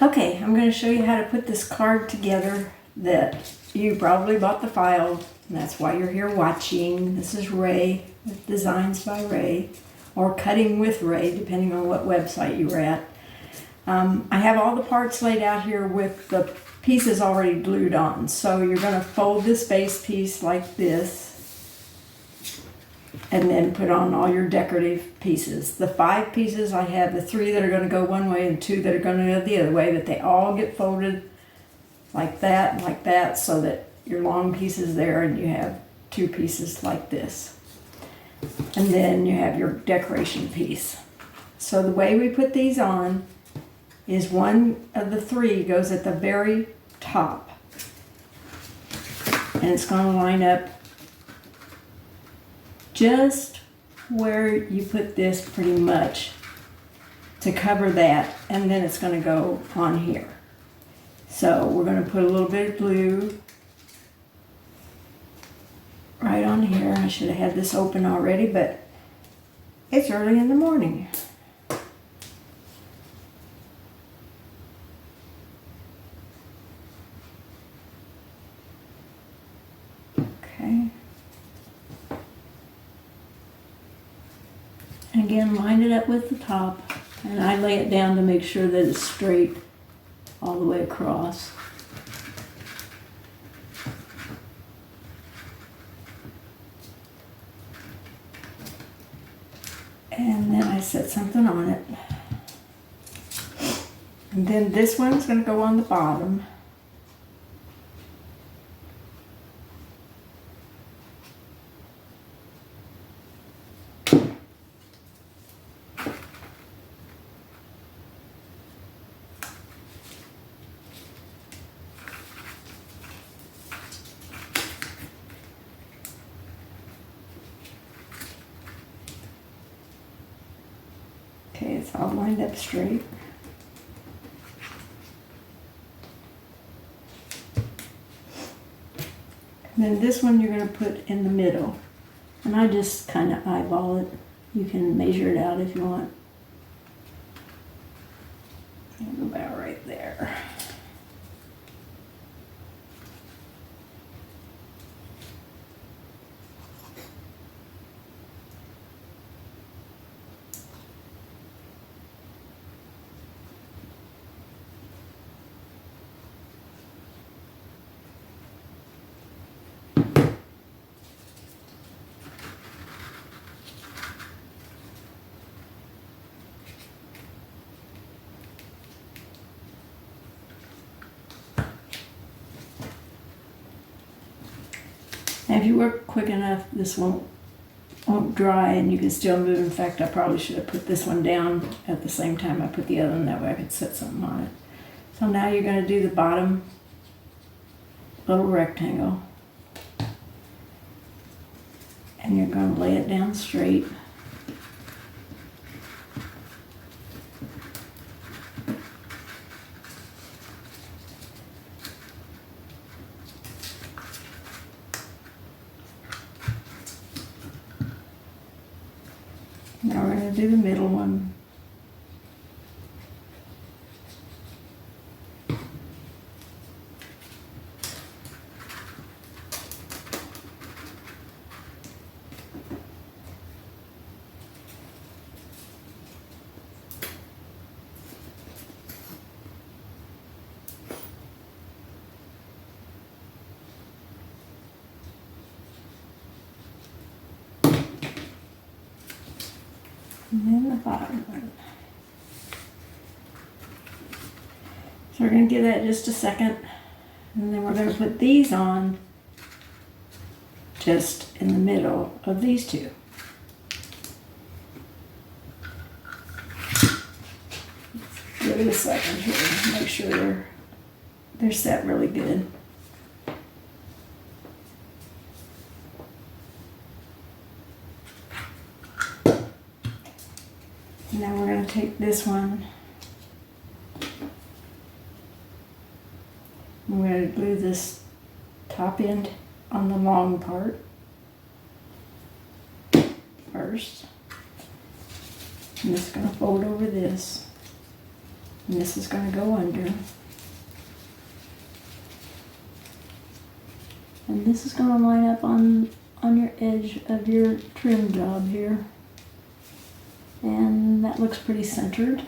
Okay, I'm going to show you how to put this card together that you probably bought the file, and that's why you're here watching. This is Ray, with Designs by Ray, or Cutting with Ray, depending on what website you were at. I have all the parts laid out here with the pieces already glued on. So you're going to fold this base piece like this, and then put on all your decorative pieces. The 5 pieces, I have the 3 that are going to go one way and 2 that are going to go the other way, but they all get folded like that, so that your long piece is there and you have 2 pieces like this. And then you have your decoration piece. So the way we put these on is one of the 3 goes at the very top. And it's going to line up just where you put this pretty much to cover that, and then it's going to go on here. So we're going to put a little bit of glue right on here. I should have had this open already, but it's early in the morning. Okay. Again, line it up with the top, and I lay it down to make sure that it's straight all the way across. And then I set something on it. And then this one's going to go on the bottom. Okay, it's all lined up straight. And then this one you're going to put in the middle. And I just kind of eyeball it. You can measure it out if you want. And about right there. Now, if you work quick enough, this won't dry and you can still move. In fact, I probably should have put this one down at the same time I put the other one, that way I could set something on it. So now you're going to do the bottom little rectangle. And you're going to lay it down straight. Now we're going to do the middle one. And then the bottom one. So we're going to give that just a second, and then we're going to put these on just in the middle of these 2. Give it a second here, make sure they're set really good. Now we're going to take this one, and we're going to glue this top end on the long part first. I'm just going to fold over this. And this is going to go under. And this is going to line up on your edge of your trim job here. And that looks pretty centered.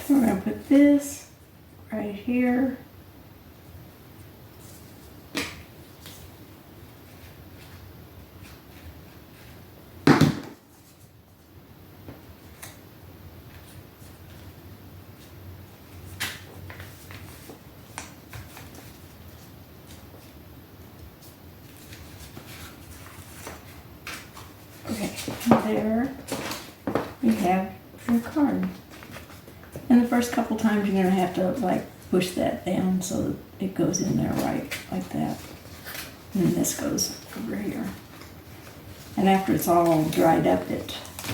We're going to put this right here. Okay, there you have your card. And the first couple times you're going to have to like push that down so that it goes in there right, like that. And then this goes over here. And after it's all dried up,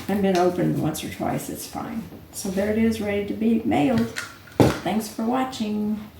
and been opened once or twice, it's fine. So there it is, ready to be mailed. Thanks for watching.